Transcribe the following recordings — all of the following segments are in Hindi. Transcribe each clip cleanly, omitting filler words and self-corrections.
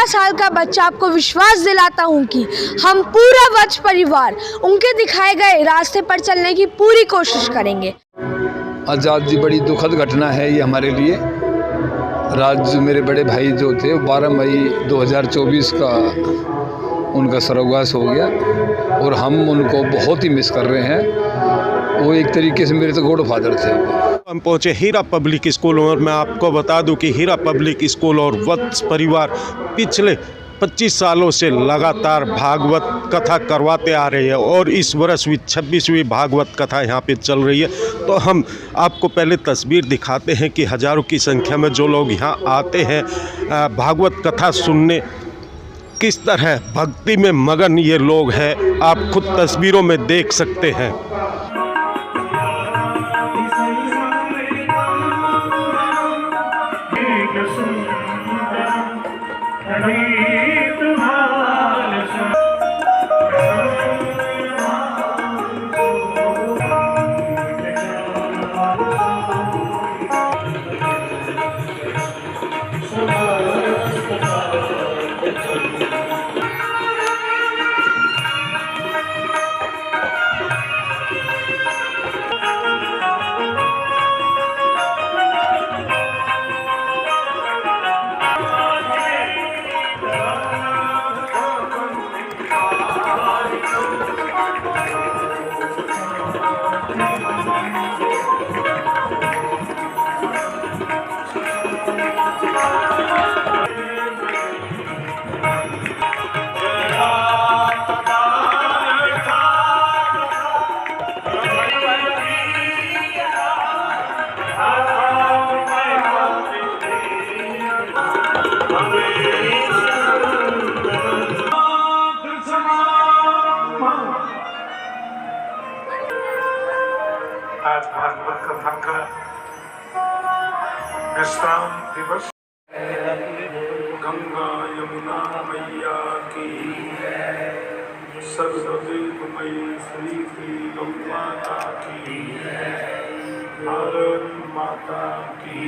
साल का बच्चा आपको विश्वास दिलाता हूं कि हम पूरा वत्स परिवार उनके दिखाए गए रास्ते पर चलने की पूरी कोशिश करेंगे। आज़ाद जी, बड़ी दुखद घटना है ये हमारे लिए। राज मेरे बड़े भाई जो थे 12 मई 2024 का उनका स्वर्गवास हो गया और हम उनको बहुत ही मिस कर रहे हैं। वो एक तरीके से मेरे तो गॉड फादर थे। हम पहुंचे हीरा पब्लिक स्कूल और मैं आपको बता दूं कि हीरा पब्लिक स्कूल और वत्स परिवार पिछले 25 सालों से लगातार भागवत कथा करवाते आ रहे हैं और इस वर्ष भी 26वीं भागवत कथा यहाँ पे चल रही है। तो हम आपको पहले तस्वीर दिखाते हैं कि हज़ारों की संख्या में जो लोग यहाँ आते हैं भागवत कथा सुनने, किस तरह भक्ति में मगन ये लोग हैं, आप खुद तस्वीरों में देख सकते हैं। आज भागवत कथा का विश्राम दिवस। गंगा यमुना मैया की सरस्वती मई श्री श्री गौ माता की, भारत माता की,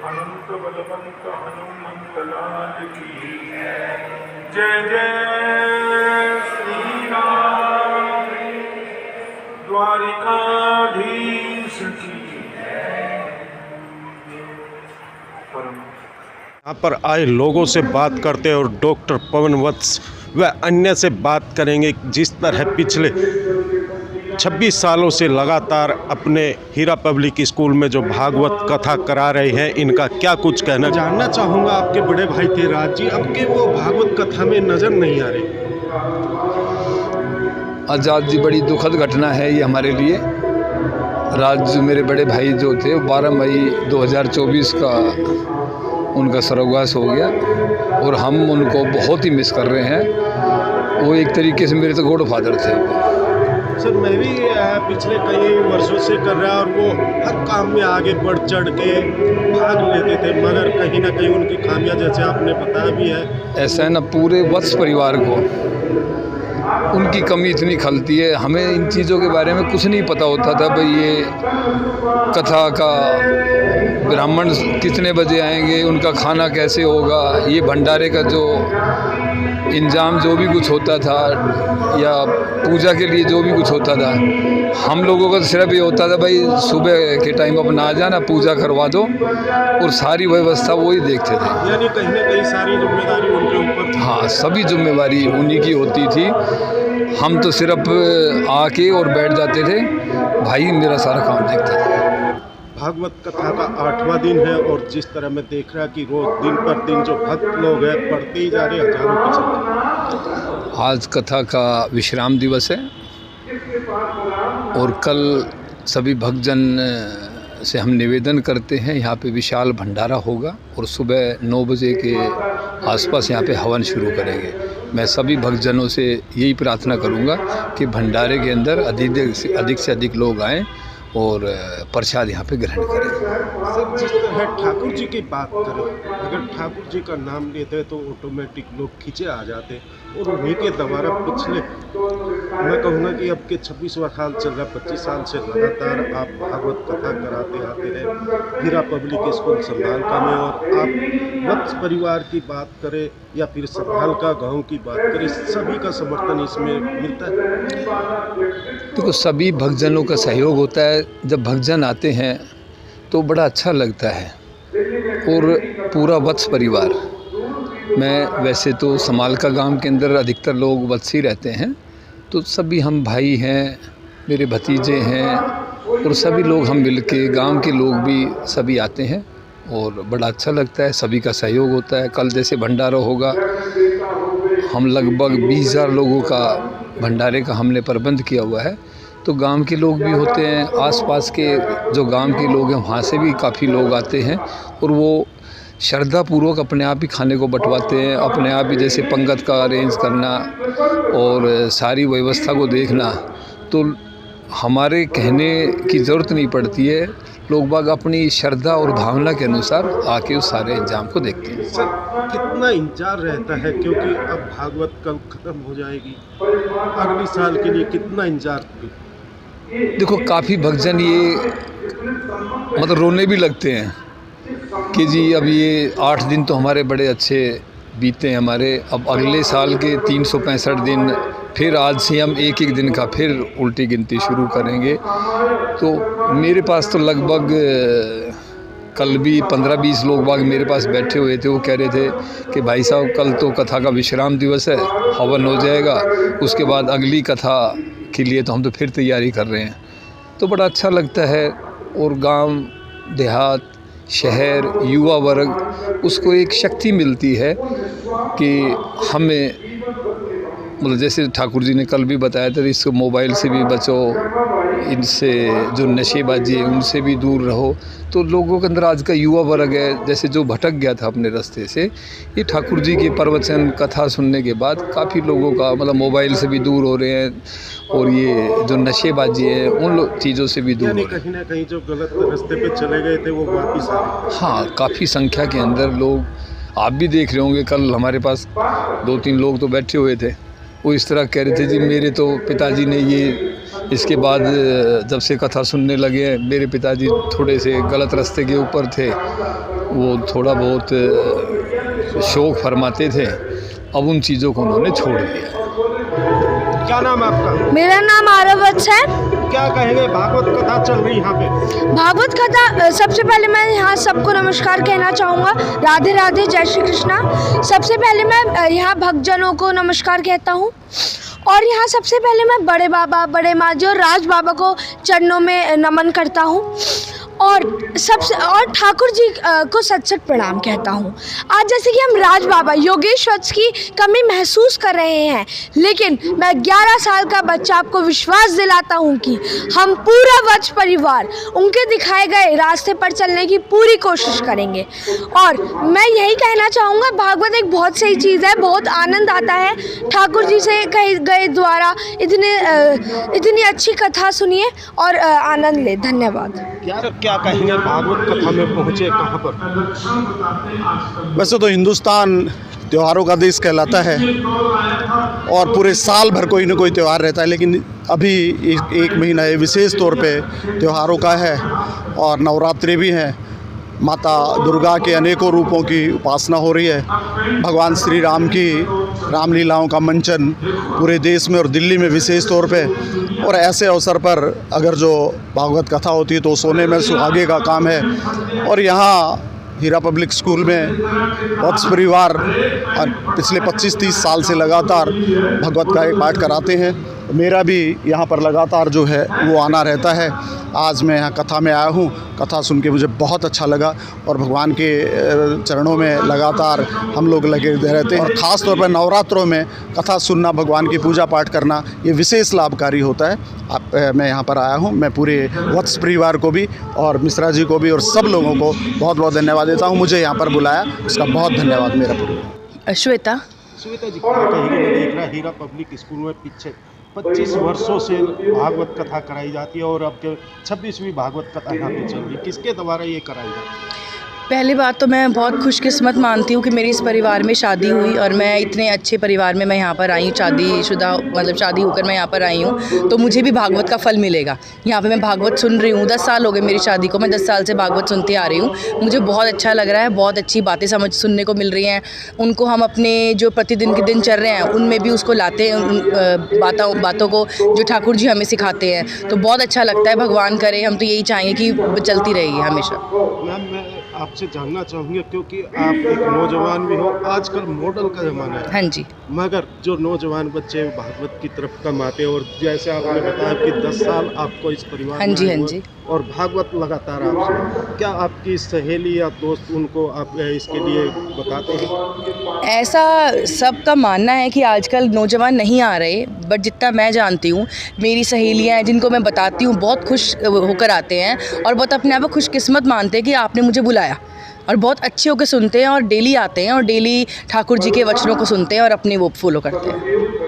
अनंत बलवंत हनुमंत लाल की जय जय श्री राम द्वारिकाधीश की। यहाँ पर आए लोगों से बात करते हैं और डॉक्टर पवन वत्स व अन्य से बात करेंगे जिस तरह पिछले 26 सालों से लगातार अपने हीरा पब्लिक स्कूल में जो भागवत कथा करा रहे हैं, इनका क्या कुछ कहना। जानना चाहूँगा, आपके बड़े भाई थे राज जी, अब के वो भागवत कथा में नज़र नहीं आ रहे। आज़ाद जी, बड़ी दुखद घटना है ये हमारे लिए। राज मेरे बड़े भाई जो थे 12 मई 2024 का उनका स्वर्गवास हो गया और हम उनको बहुत ही मिस कर रहे हैं। वो एक तरीके से मेरे तो गॉड फादर थे। सर, मैं भी पिछले कई वर्षों से कर रहा और वो हर काम में आगे बढ़ चढ़ के भाग लेते थे, मगर कहीं ना कहीं उनकी खामियां, जैसे आपने बताया भी है, ऐसा है ना, पूरे वत्स परिवार को उनकी कमी इतनी खलती है। हमें इन चीज़ों के बारे में कुछ नहीं पता होता था। भाई ये कथा का ब्राह्मण कितने बजे आएंगे, उनका खाना कैसे होगा, ये भंडारे का जो इंजाम जो भी कुछ होता था या पूजा के लिए जो भी कुछ होता था, हम लोगों का सिर्फ ये होता था भाई सुबह के टाइम अपना आ जाना, पूजा करवा दो और सारी व्यवस्था वो ही देखते थे। यानी कहीं ना कहीं सारी जिम्मेदारी उनके ऊपर। हाँ, सभी जिम्मेवारी उन्हीं की होती थी। हम तो सिर्फ आके और बैठ जाते थे, भाई मेरा सारा काम देखता था। भागवत कथा का 8वां दिन है और जिस तरह मैं देख रहा कि रोज दिन पर दिन जो भक्त लोग हैं बढ़ते ही जा रहे, हजारों की संख्या। आज कथा का विश्राम दिवस है और कल सभी भक्तजन से हम निवेदन करते हैं, यहाँ पे विशाल भंडारा होगा और सुबह 9 बजे के आसपास यहाँ पे हवन शुरू करेंगे। मैं सभी भक्तजनों से यही प्रार्थना करूँगा कि भंडारे के अंदर अधिक से अधिक लोग आएँ और प्रसाद यहाँ पे ग्रहण करें। सर, जिस तरह ठाकुर जी की बात करें, अगर ठाकुर जी का नाम लेते हैं तो ऑटोमेटिक लोग खींचे आ जाते, और उन्हीं के द्वारा पिछले मैं कहूँगा कि अब के 26वां साल चल रहा, 25 साल से लगातार आप भागवत कथा कराते आते हैं हीरा पब्लिक स्कूल संभालका में। और आप वत्स परिवार की बात करें या फिर संभालका गाँव की बात करें, सभी का समर्थन इसमें मिलता है। देखो, सभी भक्तजनों का सहयोग होता है। जब भक्तजन आते हैं तो बड़ा अच्छा लगता है। और पूरा वत्स परिवार, मैं वैसे तो समालका गांव के अंदर अधिकतर लोग वत्स ही रहते हैं, तो सभी हम भाई हैं, मेरे भतीजे हैं, और सभी लोग हम मिल के, गाँव के लोग भी सभी आते हैं और बड़ा अच्छा लगता है। सभी का सहयोग होता है। कल जैसे भंडारा होगा, हम लगभग 20,000 लोगों का भंडारे का हमने प्रबंध किया हुआ है। तो गांव के लोग भी होते हैं, आसपास के जो गांव के लोग हैं वहाँ से भी काफ़ी लोग आते हैं, और वो श्रद्धापूर्वक अपने आप ही खाने को बंटवाते हैं। अपने आप ही जैसे पंगत का अरेंज करना और सारी व्यवस्था को देखना, तो हमारे कहने की ज़रूरत नहीं पड़ती है। लोग बाग अपनी श्रद्धा और भावना के अनुसार आके उस सारे इंतजाम को देखते हैं। सर, कितना इंतजार रहता है, क्योंकि अब भागवत कल खत्म हो जाएगी, अगले साल के लिए कितना इंतजार? देखो, काफ़ी भक्तजन ये मतलब रोने भी लगते हैं कि जी अब ये 8 दिन तो हमारे बड़े अच्छे बीते हैं हमारे, अब अगले साल के 365 दिन फिर आज से हम एक एक दिन का फिर उल्टी गिनती शुरू करेंगे। तो मेरे पास तो लगभग कल भी 15-20 लोग बाग मेरे पास बैठे हुए थे। वो कह रहे थे कि भाई साहब कल तो कथा का विश्राम दिवस है, हवन हो जाएगा, उसके बाद अगली कथा के लिए तो हम तो फिर तैयारी कर रहे हैं। तो बड़ा अच्छा लगता है। और गांव देहात, शहर, युवा वर्ग, उसको एक शक्ति मिलती है कि हमें मतलब जैसे ठाकुर जी ने कल भी बताया था, इसको मोबाइल से भी बचो, इनसे जो नशेबाजी है उनसे भी दूर रहो। तो लोगों के अंदर आज का युवा वर्ग है जैसे जो भटक गया था अपने रास्ते से, ये ठाकुर जी के प्रवचन कथा सुनने के बाद काफ़ी लोगों का मतलब मोबाइल से भी दूर हो रहे हैं, और ये जो नशेबाजी है उन चीज़ों से भी दूर हो रहे हैं। कहीं ना कहीं जो गलत रास्ते पे चले गए थे वो वापस आ गए। हाँ, काफ़ी संख्या के अंदर लोग, आप भी देख रहे होंगे, कल हमारे पास 2-3 लोग तो बैठे हुए थे, वो इस तरह कह रहे थे जी मेरे तो पिताजी ने ये, इसके बाद जब से कथा सुनने लगे मेरे पिताजी थोड़े से गलत रास्ते के ऊपर थे, वो थोड़ा बहुत शौक फरमाते थे, अब उन चीज़ों को उन्होंने छोड़ दिया। क्या नाम है आपका? मेरा नाम आरवत्स है। क्या कहेंगे, भागवत कथा चल रही यहाँ पे? भागवत कथा, सबसे पहले मैं यहाँ सबको नमस्कार कहना चाहूँगा। राधे राधे, जय श्री कृष्णा। सबसे पहले मैं यहाँ भक्तजनों को नमस्कार कहता हूँ, और यहाँ सबसे पहले मैं बड़े बाबा, बड़े माँ और राज बाबा को चरणों में नमन करता हूँ, और ठाकुर जी को सच सच प्रणाम कहता हूँ। आज जैसे कि हम राज बाबा योगेश वत्स की कमी महसूस कर रहे हैं, लेकिन मैं 11 साल का बच्चा आपको विश्वास दिलाता हूँ कि हम पूरा वत्स परिवार उनके दिखाए गए रास्ते पर चलने की पूरी कोशिश करेंगे। और मैं यही कहना चाहूँगा, भागवत एक बहुत सही चीज़ है, बहुत आनंद आता है ठाकुर जी से कहे गए द्वारा। इतनी अच्छी कथा सुनिए और आनंद ले। धन्यवाद। क्या कहेंगे, भागवत कथा में पहुँचे कहाँ पर? वैसे तो हिंदुस्तान त्योहारों का देश कहलाता है और पूरे साल भर कोई ना कोई त्यौहार रहता है, लेकिन अभी एक महीना ये विशेष तौर पे त्योहारों का है और नवरात्रि भी है। माता दुर्गा के अनेकों रूपों की उपासना हो रही है। भगवान श्री राम की रामलीलाओं का मंचन पूरे देश में और दिल्ली में विशेष तौर पे, और ऐसे अवसर पर अगर जो भागवत कथा होती है तो सोने में सुहागे का काम है। और यहाँ हीरा पब्लिक स्कूल में वत्स परिवार पिछले 25-30 साल से लगातार भगवत का एक पाठ कराते हैं। मेरा भी यहाँ पर लगातार जो है वो आना रहता है। आज मैं यहाँ कथा में आया हूँ, कथा सुन के मुझे बहुत अच्छा लगा, और भगवान के चरणों में लगातार हम लोग लगे रहते हैं। और ख़ास तौर पर नवरात्रों में कथा सुनना, भगवान की पूजा पाठ करना, ये विशेष लाभकारी होता है। मैं यहाँ पर आया हूँ, मैं पूरे वत्स परिवार को भी और मिश्रा जी को भी और सब लोगों को बहुत बहुत धन्यवाद देता हूँ। मुझे यहाँ पर बुलाया, उसका बहुत धन्यवाद मेरा पूरा। श्वेता जी, क्या कहेंगे? मैं देख रहा हीरा पब्लिक स्कूल में पीछे 25 वर्षों से भागवत कथा कराई जाती है, और अब के 26वीं भागवत कथा यहाँ पे चल रही है। किसके द्वारा ये कराई जाती है? पहली बात तो मैं बहुत खुशकिस्मत मानती हूँ कि मेरी इस परिवार में शादी हुई और मैं इतने अच्छे परिवार में मैं यहाँ पर आई हूँ, शादीशुदा मतलब शादी होकर मैं यहाँ पर आई हूँ, तो मुझे भी भागवत का फल मिलेगा। यहाँ पे मैं भागवत सुन रही हूँ, 10 साल हो गए मेरी शादी को, मैं 10 साल से भागवत सुनती आ रही हूँ। मुझे बहुत अच्छा लग रहा है, बहुत अच्छी बातें सुनने को मिल रही हैं। उनको हम अपने जो प्रतिदिन के दिनचर्या हैं उनमें भी उसको लाते हैं, उन बातों को जो ठाकुर जी हमें सिखाते हैं, तो बहुत अच्छा लगता है। भगवान करे, हम तो यही चाहेंगे कि चलती रहेगी हमेशा। मैम मैं आपसे जानना चाहूँगी, क्योंकि आप एक नौजवान भी हो, आजकल मॉडल का ज़माना है। हाँ जी। मगर जो नौजवान बच्चे भागवत की तरफ कम आते हैं, और जैसे आपने बताया कि 10 साल आपको इस परिवार हाँ में जी, आए हाँ हुए, जी। और भागवत लगातार आप सुने, क्या आपकी सहेली या दोस्त उनको आप इसके लिए बताते हैं? ऐसा सबका मानना है कि आजकल नौजवान नहीं आ रहे, बट जितना मैं जानती हूँ मेरी सहेलियाँ हैं जिनको मैं बताती हूँ बहुत खुश होकर आते हैं और बहुत अपने आप को खुशकिस्मत मानते हैं कि आपने मुझे बुलाया, और बहुत अच्छे होकर सुनते हैं और डेली आते हैं और डेली ठाकुर जी के वचनों को सुनते हैं और अपने वो फॉलो करते हैं।